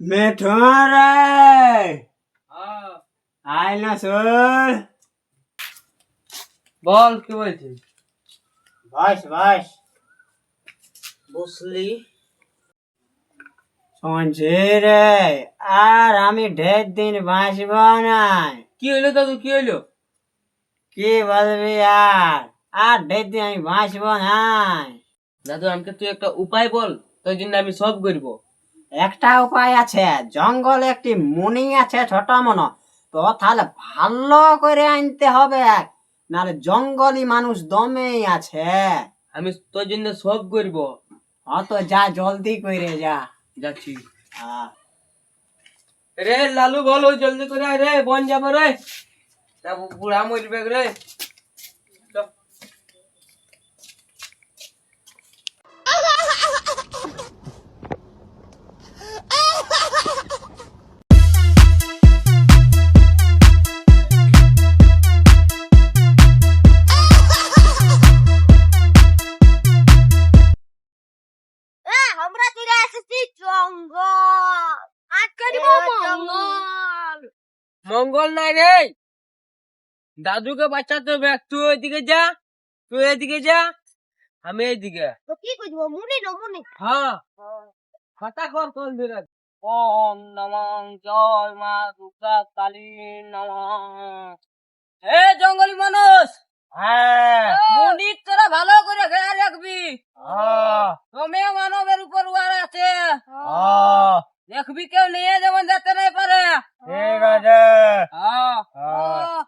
মিঠু রে আয় না শোন। বল কি বলছিস? বস বস। বসলি? শুনছি রে, আর আমি ঢের দিন বাঁচব না। কি হইলো দাদু, কি হইলো? কি বলবি আর ঢের দিন আমি বাঁচব না। দাদু আমাকে তুই একটা উপায় বল, তোর জন্য আমি সব করবো। একটা উপায় আছে, জঙ্গলে একটি মুনি আছে ছোট মনো, তো তাহলে ভালো করে আনতে হবে, নাহলে জঙ্গলি মানুষ দমেই আছে। আমি তোর জন্য সব করবো। তো যা জলদি করে যা। যাচ্ছি। আহ, রে লালু বল, ওই জলদি করে আয় রে, বন যাবো রে, বুড়া মরবে রে। আমরা চলে এসেছি জঙ্গল, আজকে দিব মঙ্গল। মঙ্গল নাই রে, দাদুকে বাঁচাতে হবে। তুই ওইদিকে যা, তুই এদিকে যা, আমি এইদিকে। তো কি করবো, মুনি না মুনি? হ্যাঁ, কথা কর কোন দিনে। ওম নমঃ, জয় মা দুর্গা কালী নমঃ। হে জঙ্গলি মানুষ, হ্যাঁ, মুনি তোরা ভালো করে খেয়াল রাখবি। হ্যাঁ, তুমি মানবের উপর উয়ার আছে, হ্যাঁ, দেখবি কেউ নিয়ে যেমন যেতে নাই পারে। ঠিক আছে। হ্যাঁ, হ্যাঁ।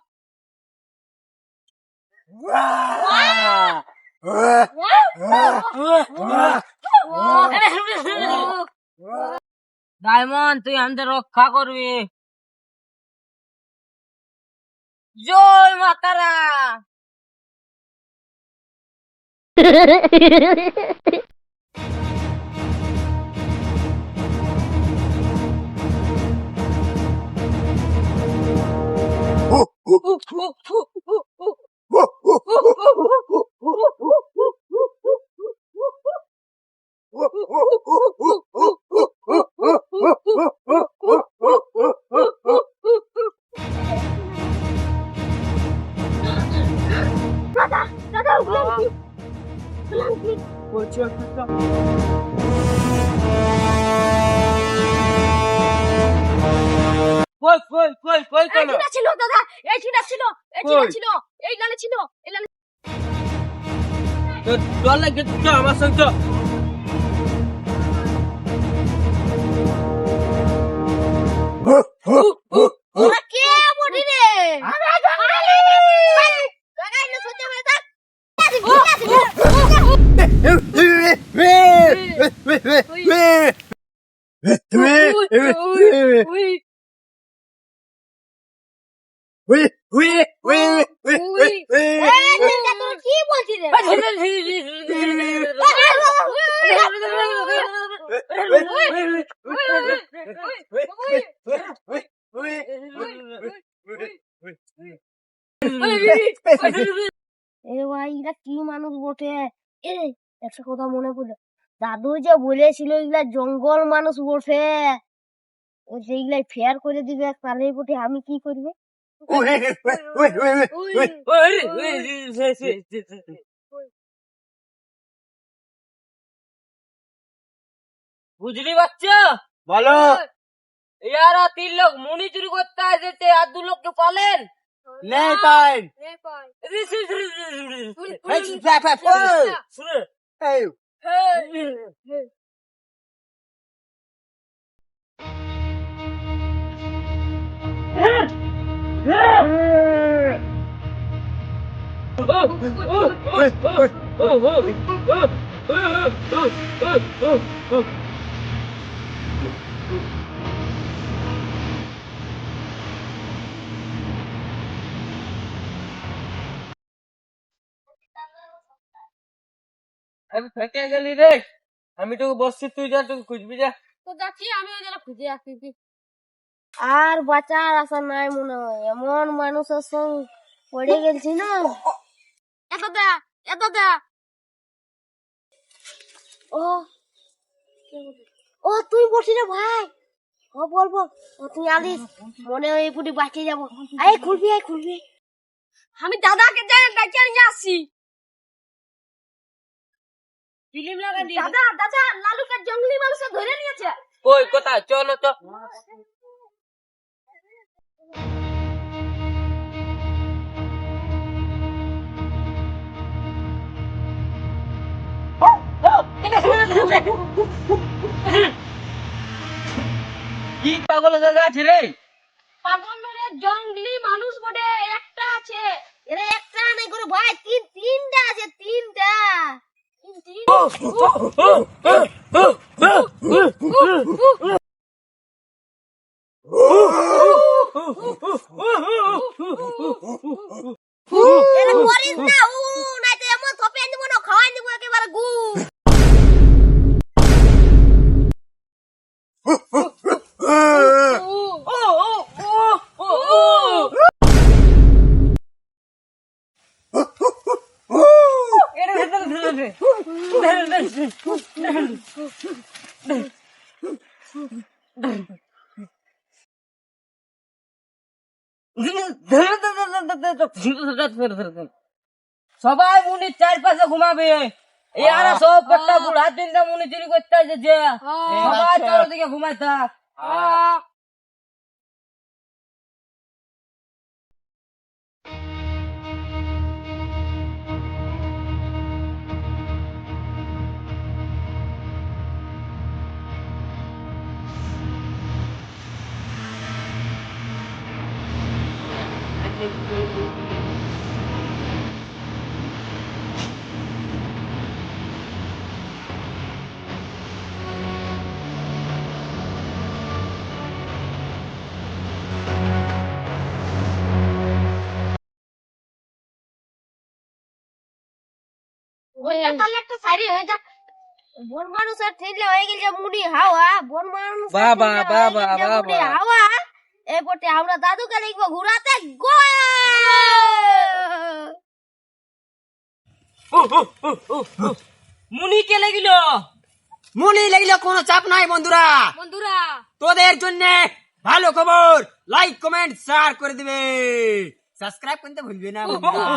ডায়মন্ড তুই আমাদের রক্ষা করবি। জয় মাতারা। দাদা কই কেন? এইটা ছিল দাদা, এইটা ছিল, এইটা কই? ছিল, এই লালে ছিল, এই লালে। চল লাগে, চল আমার সঙ্গে চল। ওরা কে বডি রে? আমরা জঙ্গলি লাগাই না সত্যি হয়ে থাক। কি বলছিস রে? এ ভাই এরা কি মানুষ বটে। এ একটা কথা মনে পড়লো, দাদু যে বলেছিল এগুলা জঙ্গল মানুষ বটে, ও যেগুলাই ফেয়ার করে দিবে তাহলেই বটে। আমি কি করবে? বুঝলি বাচ্চা? বলো। ইয়ারা 3 লোক মুনি চুরি করতে আসছে, আর 2 লোককে পালেন নেই পাই। আমি ফেটে গেলি রে, আমি তোকে বসছি, তুই যা, তোকে খুঁজবি যা। তো যাচ্ছি, আমি ওই জায়গা খুঁজে আসতেছি। আর বাঁচার আশা নাই মনে হয়, এমন মানুষের সঙ্গে পড়ে গেছি না। এত দা, এত দা। ও ও তুই বলছি রে ভাই, ও বল বল, ও তুই আলিস, মনে হয় এই পুটি বাঁচিয়ে যাবো। আয় খুলবি, আয় খুলবি। আমি দাদাকে ডাকিয়ে নিয়ে আসছি। ফিল্ম লাগা দিয়ে দাদা দাদা, লালুকে জঙ্গলি মানুষ ধরে নিয়েছে। কই কোথায়? চলো তো। কি পাগল জায়গা আছে রে? পাগল মেরে জঙ্গলি মানুষ বটে, একটা আছে। এরা একটা নাই করে ভাই, তিনটা আছে, তিনটা। এরা করিস না, নাই তো এমন থপে দিব না, খাওয়াই দিব একেবারে গু। সবাই মুনির চারপাশে ঘুমাবে। এরা সব একটা বুড়া তিনটা মুনি চুরি করতে এসেছে। সবাই চারদিকে ঘুমাই থাক। তাহলে একটা সাইরি হয়ে যাক। বন মানুষ আর ঠেলে হয়ে গেল মুড়ি হাওয়া, বন মানুষ আর বাবা, ঠেলে হয়ে বাবা, গেল মুড়ি বাবা। হাওয়া। এরপরে আমরা দাদুকে লিখবো ঘুরাতে গো। মুনি কে লাগিল? মনে লাগলে কোনো চাপ নাই বন্ধুরা, বন্ধুরা তোদের জন্য ভালো খবর, লাইক কমেন্ট শেয়ার করে দিবে, সাবস্ক্রাইব করতে ভুলবে না বন্ধুরা।